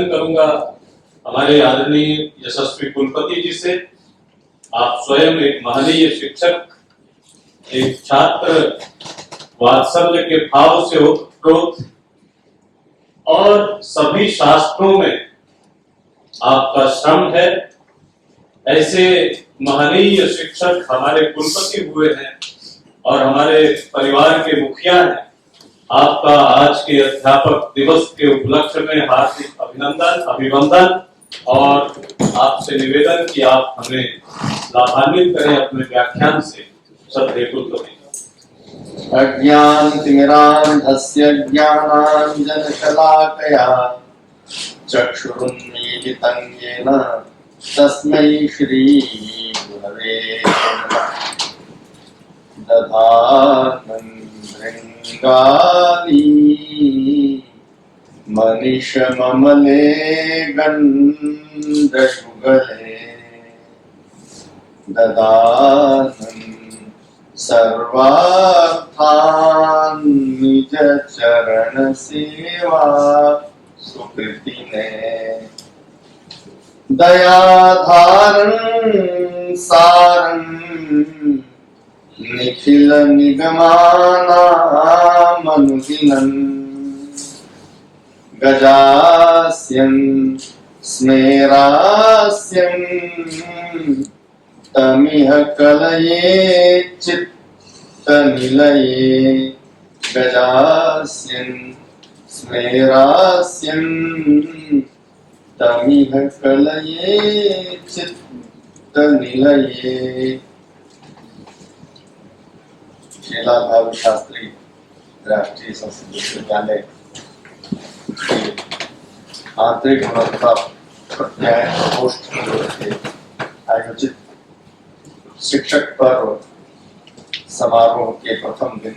निवेदन करूंगा हमारे आदरणीय यशस्वी कुलपति जी से। आप स्वयं एक महनीय शिक्षक, एक छात्र वात्सल्य के भाव से ओतप्रोत और सभी शास्त्रों में आपका श्रम है। ऐसे महनीय शिक्षक हमारे कुलपति हुए हैं और हमारे परिवार के मुखिया हैं। आपका आज के अध्यापक दिवस के उपलक्ष्य में हार्दिक अभिनंदन और आपसे निवेदन कि आप हमें लाभान्वित करें अपने व्याख्यान से। श्रद्धेय कुलपति। अज्ञानतिमिरान्धस्य ज्ञानाञ्जनशलाकया चक्षुरुन्मीलितं येन तस्मै श्रीगुरवे नमः। दधानं भृङ्गानि मनिषममले गन्धयुगले ददानं सर्वार्थान् निज चरण सेवा सुकृतिने। दयाधारं सारं निखिल निगमानामनुदिनं गजास्यं स्मेरास्यं तमिह कलये चित्तनिलये। गजास्यं स्मेरास्यं तमिह कलये चित्तनिलये। श्री लाल बहादुर शास्त्री राष्ट्रीय संस्कृत विश्वविद्यालय आंतरिक गुणवत्ता प्रत्यायन प्रकोष्ठ से आयोजित शिक्षक पर्व समारोह के प्रथम दिन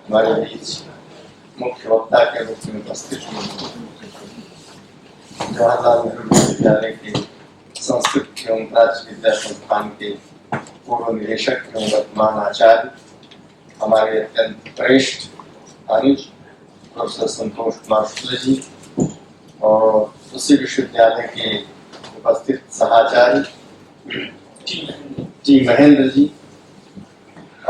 हमारे बीच मुख्य वक्ता के रूप में उपस्थित हुए जवाहरलाल नेहरू विश्वविद्यालय के संस्कृत एवं प्राच्य विद्या संस्थान के पूर्व निदेशक एवं वर्तमान आचार्य हमारे अत्यंत श्रेष्ठ अनुज प्रोफेसर संतोष कुमार शुक्ल जी और उसी विश्वविद्यालय के उपस्थित सहाचार्य टी महेंद्र जी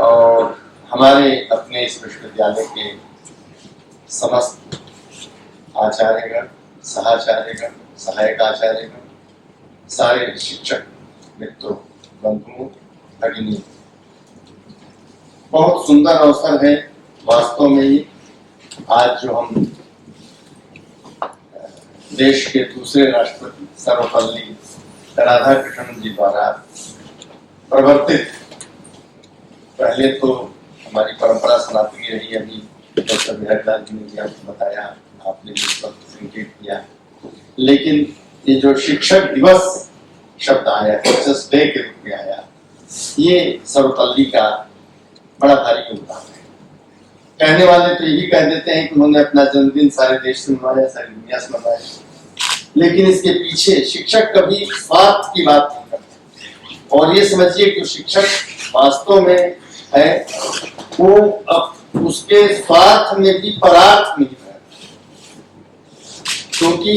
और हमारे अपने इस विश्वविद्यालय के समस्त आचार्यगण, सहाचार्यगण, सहायक आचार्यगण, सारे शिक्षक मित्रों, बंधुओं, भगिनी, बहुत सुंदर अवसर है वास्तव में ही। आज जो हम देश के दूसरे राष्ट्रपति सर्वपल्ली राधाकृष्णन जी द्वारा प्रवर्तित, पहले तो हमारी परंपरा सनातनी रही, अभी डॉक्टर बिहारीलाल जी ने भी आपको बताया, आपने भी संकेत किया, लेकिन ये जो शिक्षक दिवस शब्द आया, टीचर्स डे के रूप में आया, ये सर्वपल्ली का बड़ा भारी योगदान है। कहने वाले तो यही कह देते हैं कि उन्होंने अपना जन्मदिन सारे देश से मनाया, सारी दुनिया से मनाया, लेकिन इसके पीछे शिक्षक कभी स्वार्थ की बात नहीं करते। और ये समझिए कि शिक्षक वास्तव में है वो उसके स्वार्थ में भी परार्थ नहीं है, क्योंकि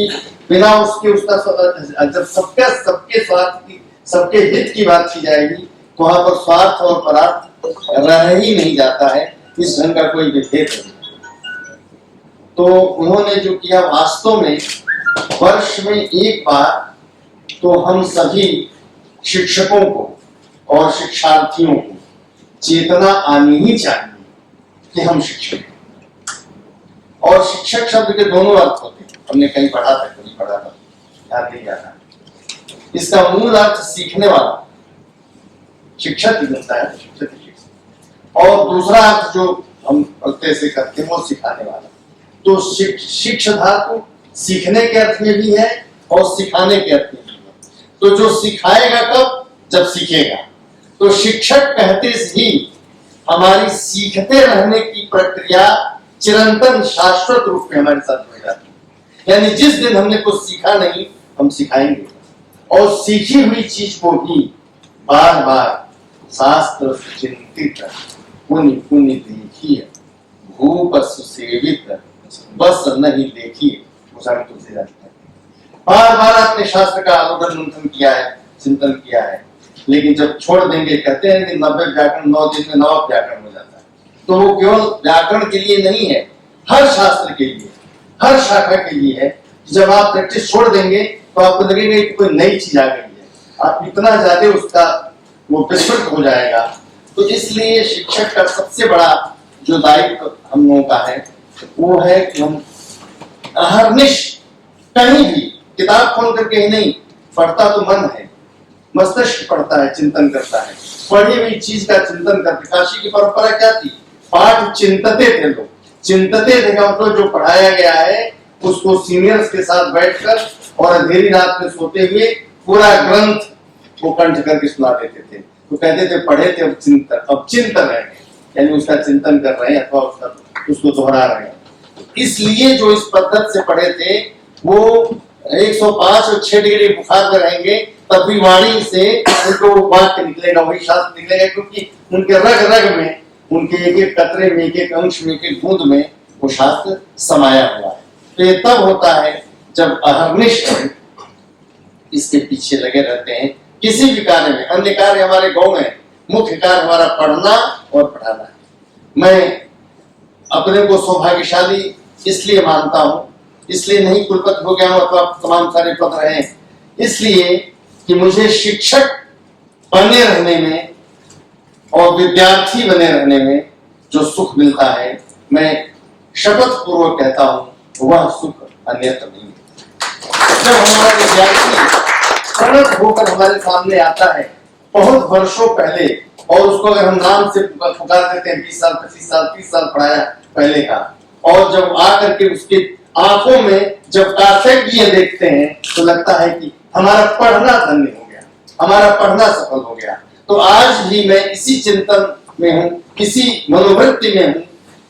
बिना उसके उसका जब सबके स्वार्थ की, सबके हित की बात की जाएगी तो वहां पर स्वार्थ और परार्थ रह ही नहीं जाता है। इस ढंग का कोई विभेद नहीं। तो उन्होंने जो किया, वास्तव में वर्ष में एक बार तो हम सभी शिक्षकों को और शिक्षार्थियों को चेतना आनी ही चाहिए कि हम शिक्षक हैं। और शिक्षक शब्द के दोनों अर्थ होते हैं, हमने कहीं पढ़ा था, कहीं पढ़ा था, ध्यान नहीं जाना। इसका मूल अर्थ सीखने वाला, शिक्षक ही मिलता है, शिक्षक। और दूसरा अर्थ जो हम कैसे करते हैं वो सिखाने वाला। तो शिक्षा धातु सीखने के अर्थ में भी है और सिखाने के अर्थ में भी है। तो जो सिखाएगा कब? जब सीखेगा। तो शिक्षक कहते ही हमारी सीखते रहने की प्रक्रिया चिरंतन शाश्वत रूप में हमारे साथ हो जाती है। यानी जिस दिन हमने कुछ सीखा नहीं, हम सिखाएंगे। और सीखी हुई चीज को भी बार बार शास्त्र चिंतित पुनि पुनि देखिए, भूप सुसेवित बस नहीं देखिए, स्वामी तुलसीदास ने बार बार अपने शास्त्र का अवलोकन मंथन किया है, चिंतन किया है, लेकिन जब छोड़ देंगे, कहते हैं कि 90 व्याकरण 9 दिन में 9 व्याकरण हो जाता है, तो वो केवल व्याकरण के लिए नहीं है, हर शास्त्र के लिए, हर शाखा के लिए है। जब आप प्रैक्टिस छोड़ देंगे तो आपको लगेगा कि कोई नई चीज आ गई है, आप इतना ज्यादा उसका वो विस्मृत हो जाएगा। तो इसलिए शिक्षक का सबसे बड़ा जो दायित्व हम लोगों का है वो है कि हम अहर्निश कहीं भी किताब खोल करके ही नहीं, पढ़ता तो मन है, मस्तिष्क पढ़ता है, चिंतन करता है, पढ़ी हुई चीज का चिंतन करते। काशी की परंपरा क्या थी? पाठ चिंतते थे लोग, चिंतते थे का मतलब जो पढ़ाया गया है उसको सीनियर्स के साथ बैठकर और अंधेरी रात में सोते हुए पूरा ग्रंथ वो कंठ करके सुना देते थे। तो कहते थे पढ़े थे, अब चिंतन है, यानी उसका चिंतन कर रहे हैं अथवा उसको दोहरा रहे हैं। इसलिए जो इस पद्धति से पढ़े थे वो 105 और 6 डिग्री बुखार में रहेंगे, तब भी वाणी से उनको वाक्य निकलेगा, वही शास्त्र निकलेगा, क्योंकि उनके रग रग में, उनके एक एक कतरे में, एक एक अंश में, एक एक बूंद में वो शास्त्र समाया हुआ है। तो ये तब होता है जब अहर्निश इसके पीछे लगे रहते हैं किसी भी कार्य में। अन्य कार्य हमारे गांव में मुख्य कार्य हमारा पढ़ना और पढ़ाना है। मैं अपने को सौभाग्यशाली इसलिए मानता हूं, इसलिए नहीं कुलपति हो गया हूं अथवा तमाम सारे पद रहे, इसलिए कि मुझे शिक्षक बने रहने में और विद्यार्थी बने रहने में जो सुख मिलता है, मैं शपथ पूर्वक कहता हूं वह सुख अन्यत्र नहीं है। जब हमारा विद्यार्थी प्रणत होकर हमारे सामने आता है बहुत वर्षों पहले, और उसको अगर हम नाम से पुकार देते हैं 20 साल 25 साल 30 साल पढ़ाया पहले का, और जब आकर के उसके आंखों में जब कार्तज्ञ देखते हैं तो लगता है कि हमारा पढ़ना धन्य हो गया, हमारा पढ़ना सफल हो गया। तो आज भी मैं इसी चिंतन में हूं, इसी मनोवृत्ति में हूं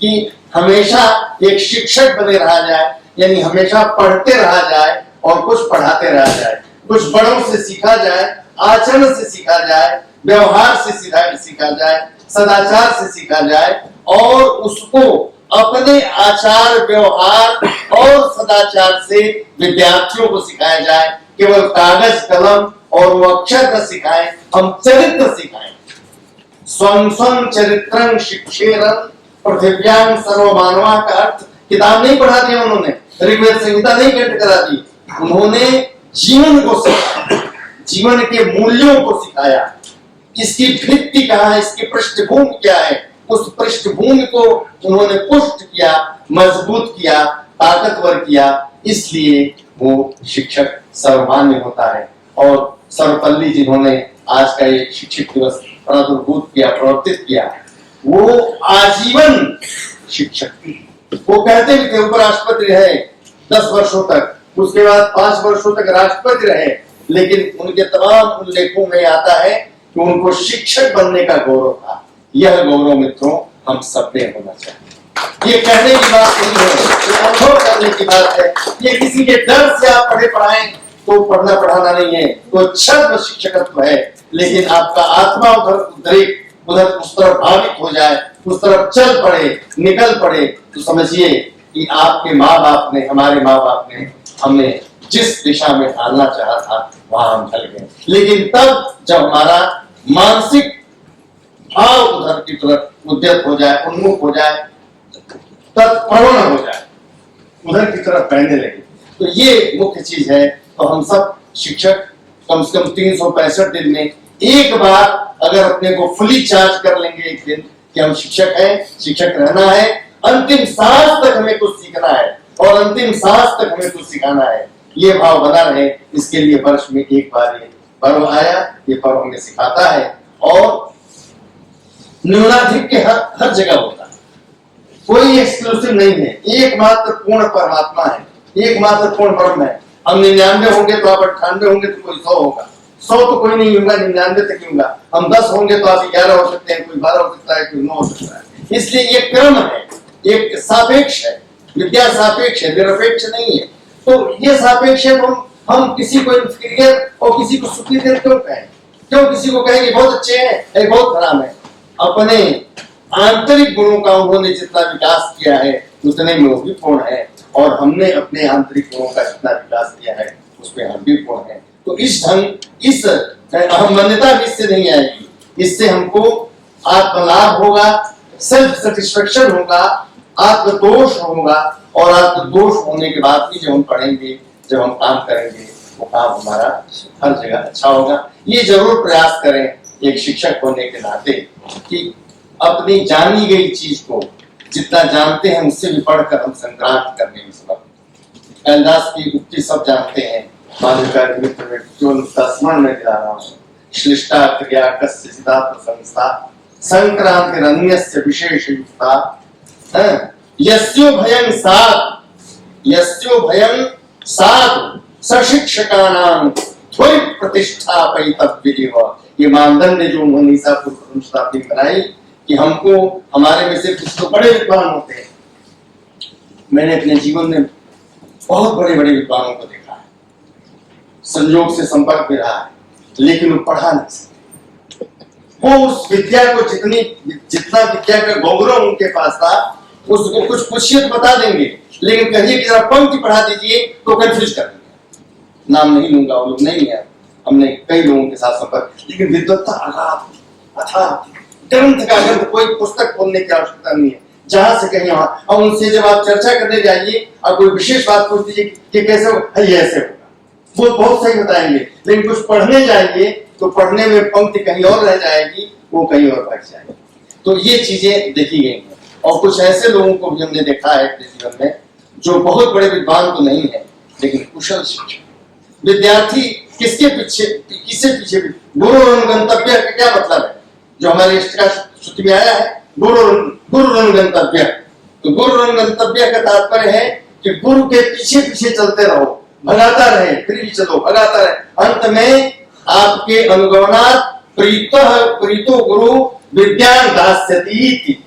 कि हमेशा एक शिक्षक बने रहा जाए, यानी हमेशा पढ़ते रहा जाए और कुछ पढ़ाते रहा जाए, कुछ बड़ों से सीखा जाए, आचरण से सीखा जाए, व्यवहार से सीखा जाए, सदाचार से सीखा जाए, और उसको अपने आचार व्यवहार और सदाचार से विद्यार्थियों को सिखाया जाए। केवल कागज कलम और वो अक्षर न सिखाएं, हम चरित्र सिखाएं। स्वं स्वं चरित्रं शिक्षेरं पृथिव्यां सर्वमानवा का अर्थ किताब नहीं पढ़ा दिया उन्होंने, ऋग्वेद संहिता नहीं कंठ करा दी, उन्होंने जीवन को सिखाया, जीवन के मूल्यों को सिखाया। इसकी भित्ति कहाँ है, इसकी पृष्ठभूमि क्या है, उस पृष्ठभूमि को उन्होंने पुष्ट किया, मजबूत किया, ताकतवर किया। इसलिए वो शिक्षक सर्वमान्य होता है। और सर्वपल्ली जिन्होंने आज का ये शिक्षक दिवस प्रादुर्भूत किया, प्रवर्तित किया, वो आजीवन शिक्षक, वो कहते भी थे उपराष्ट्रपति रहे 10 वर्षों तक, उसके बाद 5 वर्षों तक राष्ट्रपति रहे, लेकिन उनके तमाम उल्लेखों में आता है कि उनको शिक्षक बनने का गौरव था। यह गौरव मित्रों हम सब में होना चाहिए। ये कहने की बात नहीं है, ये अनुभव करने की बात है। ये किसी के डर से आप पढ़े पढ़ाएं तो पढ़ना पढ़ाना नहीं है, तो छद्म शिक्षकत्व है। लेकिन आपका आत्मा उधर उस तरफ भावित हो जाए, उस तरफ चल पड़े, निकल पड़े, तो समझिए कि आपके माँ बाप ने, हमारे माँ बाप ने हमें जिस दिशा में ढालना चाहा था वहां हम ढल गए। लेकिन तब जब हमारा मानसिक भाव उधर की तरफ उद्यत हो जाए, उन्मुख हो जाए, तत्पर्ण हो जाए, उधर की तरफ बहने लगे, तो ये मुख्य चीज है। तो हम सब शिक्षक कम से कम 365 दिन में एक बार अगर अपने को फुली चार्ज कर लेंगे एक दिन कि हम शिक्षक हैं, शिक्षक रहना है, अंतिम सांस तक हमें कुछ सीखना है और अंतिम सांस तक हमें कुछ सिखाना है, ये भाव बना रहे, इसके लिए वर्ष में एक बार ये पर्व आया, ये पर्व हमें सिखाता है। और न्यूनाधिक के हर जगह होता है, कोई एक्सक्लूसिव नहीं है, एकमात्र पूर्ण परमात्मा है, एकमात्र पूर्ण ब्रह्म है। हम 99 होंगे तो आप 98 होंगे तो कोई 100 होगा, 100 तो कोई नहीं होगा, 99 तक होगा। हम 10 होंगे तो आप 11 हो सकते हैं, कोई 12 हो सकता है, कोई 9 हो सकता है। इसलिए ये क्रम है, एक सापेक्ष है, विद्या सापेक्ष है, निरपेक्ष नहीं है। तो ये सापेक्ष है, तो हम किसी को इंफीरियर और किसी को सुपीरियर क्यों कहें, क्यों किसी को कहें कि बहुत अच्छे हैं बहुत खराब है। अपने आंतरिक गुणों का उन्होंने जितना विकास किया है उतने में वो भी पूर्ण है, और हमने अपने आंतरिक गुणों का जितना विकास किया है उसमें हम भी पूर्ण है। तो इस अहमन्यता भी इससे नहीं आएगी, इससे हमको आत्मलाभ होगा, सेल्फ सेटिस्फेक्शन होगा, आत्मदोष होगा, और आत्मदोष होने के बाद भी जब हम पढ़ेंगे, जब हम काम करेंगे, वो काम हमारा हर जगह अच्छा होगा। ये जरूर प्रयास करें एक शिक्षक होने के नाते कि अपनी जानी गई चीज को जितना जानते हैं उससे भी पढ़कर हम संक्रांत करने में समर्थ। कालिदास की उक्ति सब जानते हैं, स्मरण में दिला रहा हूँ, श्लिष्टा क्रिया कस्य सिद्धार्थ संस्था संक्रांतिरन्यस्य विशेष युक्ता यस्यो भयं साधु सशिक्षकानां त्वरित प्रतिष्ठा पैतव्येव। ये मानदंड जो मनीषा पूर्व ने बनाई कि हमको, हमारे में से कुछ तो बड़े विद्वान होते हैं, मैंने अपने जीवन में बहुत बड़े बड़े विद्वानों को देखा है, संयोग से संपर्क में रहा है, लेकिन वो पढ़ा नहीं सकते। वो उस विद्या को जितना विद्या का गौरव उनके पास था, उसको कुछ पूछिए तो बता देंगे, लेकिन कहिए कि जरा पंक्ति पढ़ा दीजिए तो कंफ्यूज कर देंगे। नाम नहीं लूंगा, वो लोग नहीं है, हमने कई लोगों के साथ संपर्क, लेकिन विद्वत्ता अगाध अथाह, ग्रंथ का ग्रंथ, कोई पुस्तक खोलने की आवश्यकता नहीं है, जहां से कहीं वहां। और उनसे जब आप चर्चा करने जाइए और कोई विशेष बात पूछ दीजिए कि कैसे होगा, ये ऐसे होगा, वो बहुत सही बताएंगे, लेकिन कुछ पढ़ने जाएंगे तो पढ़ने में पंक्ति कहीं और रह जाएगी, वो कहीं और बैठ जाएगी। तो ये चीजें देखी गई हैं, और कुछ ऐसे लोगों को भी हमने देखा है अपने जीवन में जो बहुत बड़े विद्वान तो नहीं है, लेकिन कुशल शिक्षक। विद्यार्थी किसके पीछे गुरु गंतव्य का क्या मतलब है, जो हमारे इष्ट का श्रुति में आया है, गुरु गंतव्य। तो गुरु गंतव्य का तात्पर्य है कि गुरु के पीछे पीछे चलते रहो, भगाता रहे, फिर भी चलो, भगाता रहे, अंत में आपके अनुगमनात् प्रीतो गुरु विद्यां दास्यति।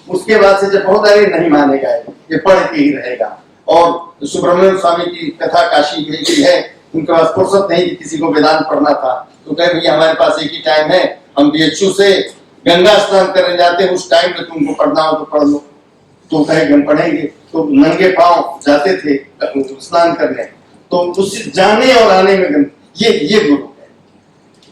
उसके बाद से जब बहुत अरे नहीं मानेगा, ये पढ़ के ही रहेगा। और सुब्रमण्यम स्वामी की कथा काशी भेजी है, उनके पास फुर्सत नहीं कि किसी को वेदांत पढ़ना था, तो कहे भैया हमारे पास एक ही टाइम है, हम बीएचयू से गंगा स्नान करने जाते हैं, उस टाइम में तुमको पढ़ना हो तो पढ़ लो। तो कहे हम पढ़ेंगे, तो नंगे पांव जाते थे स्नान करने, तो उस जाने और आने में ये गुरु है।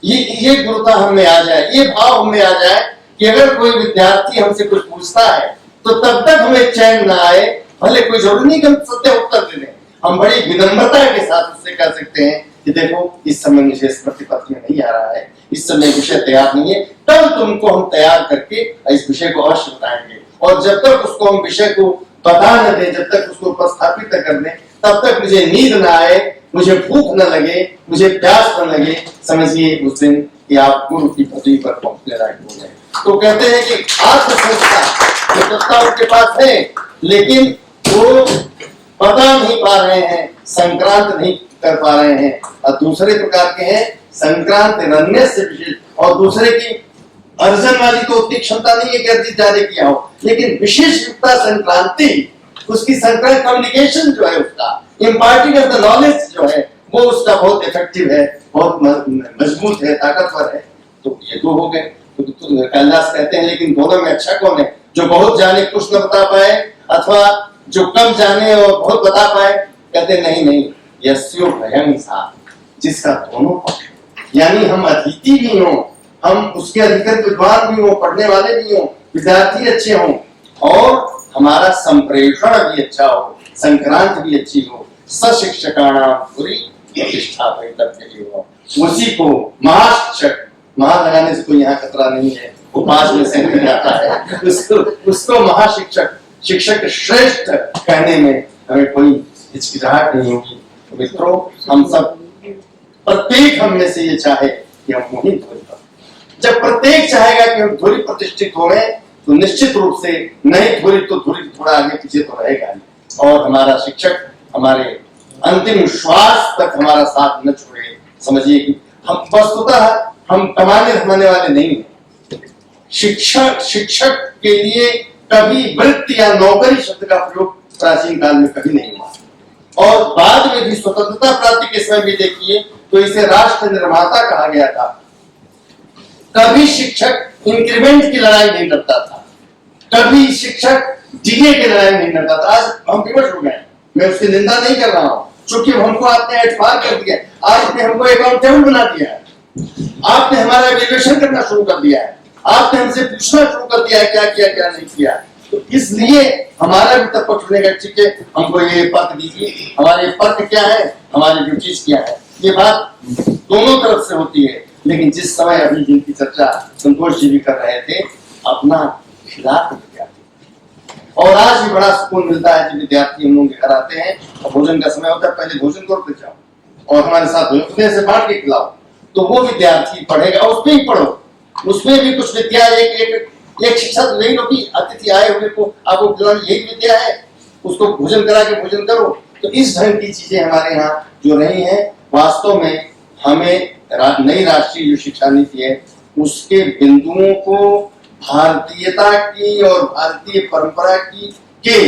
ये गुरुता हमें आ जाए, ये भाव हमें आ जाए कि अगर कोई विद्यार्थी हमसे कुछ पूछता है तो तब तक हमें चैन ना आए, भले कोई जरूरी नहीं कि हम सत्य उत्तर दे दें, हम बड़ी विनम्रता के साथ उससे कह सकते हैं कि देखो इस समय मुझे स्मृति पत्र में नहीं आ रहा है, इस समय विषय तैयार नहीं है, तब तुमको हम तैयार करके इस विषय को अवश्य बताएंगे। और जब तक उसको हम विषय को बता न दें, जब तक उसको उपस्थापित न कर दें, तब तक मुझे नींद न आए, मुझे भूख न लगे, मुझे प्यास न लगे, समझिए उस दिन कि आप गुरु की पदवी पर पहुंचने लायक हो गए। तो कहते हैं कि आत्मसंस्था उनके पास है, लेकिन वो पता नहीं पा रहे हैं, संक्रांत नहीं कर पा रहे हैं। और दूसरे प्रकार के हैं संक्रांत रण्य से विशेष, और दूसरे की अर्जन वाली तो उतनी क्षमता नहीं है कि अर्जित ज्यादा किया हो, लेकिन विशेष युक्ता संक्रांति, उसकी संक्रांत कम्युनिकेशन जो है, उसका इम्पार्टिंग ऑफ द नॉलेज जो है, वो उसका बहुत इफेक्टिव है, बहुत मजबूत है, ताकतवर है। तो ये दो हो गए। तो कालिदास कहते हैं लेकिन दोनों में अच्छा कौन है, जो बहुत जाने कुछ न बता पाए, अथवा जो कम जाने और बहुत बता पाए। कहते नहीं, यस्यो भयं सा, जिसका दोनों पक्ष, यानी हम अतिथि भी हो, हम उसके अधिकृत विद्वान भी हो, पढ़ने वाले भी हो, विद्यार्थी अच्छे हों, और हमारा संप्रेषण भी अच्छा हो, संक्रांत भी अच्छी हो, सशिक्षकाणां पूरी प्रतिष्ठा हो, उसी को महाशिक्षक, महा लगाने से कोई यहाँ खतरा नहीं है, वो 5 में से नहीं आता है, उसको महाशिक्षक, शिक्षक श्रेष्ठ कहने में हमें कोई हिचकिचाहट नहीं होगी। तो मित्रों, हम सब प्रत्येक हम में से ये चाहे कि हम मोहित हो जाए। जब प्रत्येक चाहेगा कि हम धुरी प्रतिष्ठित हो गए, तो निश्चित रूप से नहीं धुरी तो धुरी थोड़ा आगे पीछे तो रहेगा, और हमारा शिक्षक हमारे अंतिम श्वास तक हमारा साथ न छोड़े। समझिए कि हम वस्तुतः हम कमाने धमाने वाले नहीं हैं। शिक्षक के लिए कभी वृत्ति या नौकरी शब्द का प्रयोग प्राचीन काल में कभी नहीं हुआ, और बाद में भी स्वतंत्रता प्राप्ति के समय भी देखिए तो इसे राष्ट्र निर्माता कहा गया था। कभी शिक्षक इंक्रीमेंट की लड़ाई नहीं लड़ता था, कभी शिक्षक डीए की लड़ाई नहीं लड़ता था। आज हम विवश हो गए, मैं उसकी निंदा नहीं कर रहा हूँ, चूंकि हमको आपने एतबार कर दिया, आपने हमको अकाउंटेबल बना दिया है, आपने हमारा एवेल्युएशन करना शुरू कर दिया है, आपने हमसे पूछना शुरू कर दिया है क्या किया क्या नहीं किया। तो इसलिए हमारा भी तब पकड़ने का, ठीक है हमको ये पद दीजिए, हमारे पद क्या है, हमारी ड्यूटीज क्या है, ये बात दोनों तरफ से होती है। लेकिन जिस समय अभी जिनकी चर्चा संतोष जी भी कर रहे थे, अपना खिलाफ विद्यार्थी, और आज भी बड़ा सुकून मिलता है जब विद्यार्थी हम लोग के घर आते हैं और भोजन का समय होता है, पहले भोजन करके जाओ और हमारे साथ अपने से बांट के खिलाओ, तो वो विद्यार्थी पढ़ेगा, उसमें ही पढ़ो, उसमें भी कुछ विद्या, एक शिक्षा तो नहीं होगी, अतिथि आए हुए को आपको खिलाना यही विद्या है, उसको भोजन करा के भोजन करो। तो इस ढंग की चीजें हमारे यहाँ जो रही हैं, वास्तव में हमें नई राष्ट्रीय जो शिक्षा नीति है उसके बिंदुओं को भारतीयता की और भारतीय परंपरा की के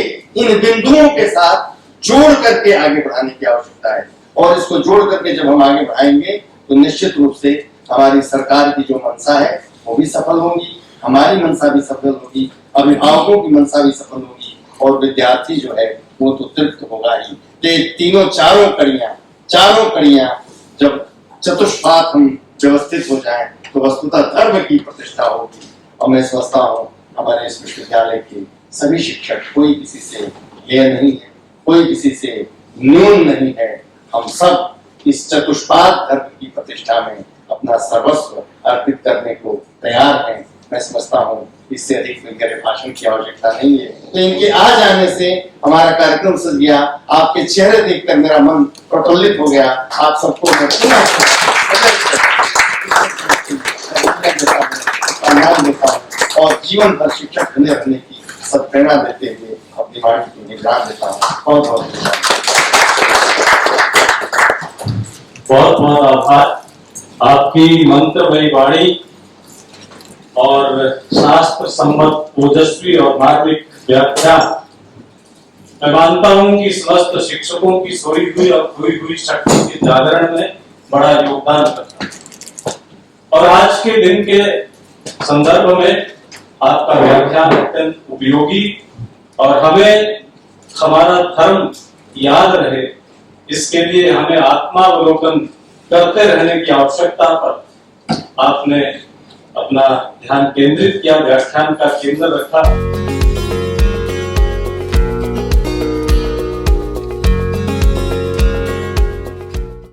इन बिंदुओं के साथ जोड़ करके आगे बढ़ाने की आवश्यकता है। और इसको जोड़ करके जब हम आगे बढ़ाएंगे तो निश्चित रूप से हमारी सरकार की जो मंशा है वो भी सफल होगी, हमारी मंशा भी सफल होगी, अभिभावकों की मंशा भी सफल होगी, और विद्यार्थी जो है वो तो तृप्त होगा ही। तीनों चारों कड़ियां जब चतुष्पाद हम व्यवस्थित हो जाएं तो वस्तुतः धर्म की प्रतिष्ठा होगी। और मैं समझता हूँ हमारे इस विश्वविद्यालय के सभी शिक्षक, कोई किसी से ये नहीं है, कोई किसी से न्यून नहीं है, हम सब इस चतुष्पाद धर्म की प्रतिष्ठा में अपना सर्वस्व अर्पित करने को तैयार हैं। मैं समझता हूँ इससे अधिक मेरे भाषण की आवश्यकता नहीं है। तो इनके आ जाने से हमारा कार्यक्रम सज गया, आपके चेहरे देखकर मेरा मन प्रफुल्लित हो गया। आप सबको मैं सम्मान देता हूँ और जीवन भर शिक्षक बने रहने की सत्प्रेरणा देते हुए अपनी वाणी को निगरान देता हूँ। बहुत बहुत आभार। आपकी मंत्रमयी वाणी और शास्त्र सम्मत ओजस्वी और मार्मिक व्याख्या, मैं मानता हूं कि समस्त शिक्षकों की सोई हुई और खोई हुई शक्ति के जागरण में बड़ा योगदान करता है। और आज के दिन के संदर्भ में आपका व्याख्यान अत्यंत उपयोगी, और हमें हमारा धर्म याद रहे इसके लिए हमें आत्मावलोकन करते रहने की आवश्यकता पर आपने अपना ध्यान केंद्रित किया, व्याख्यान का केंद्र रखा।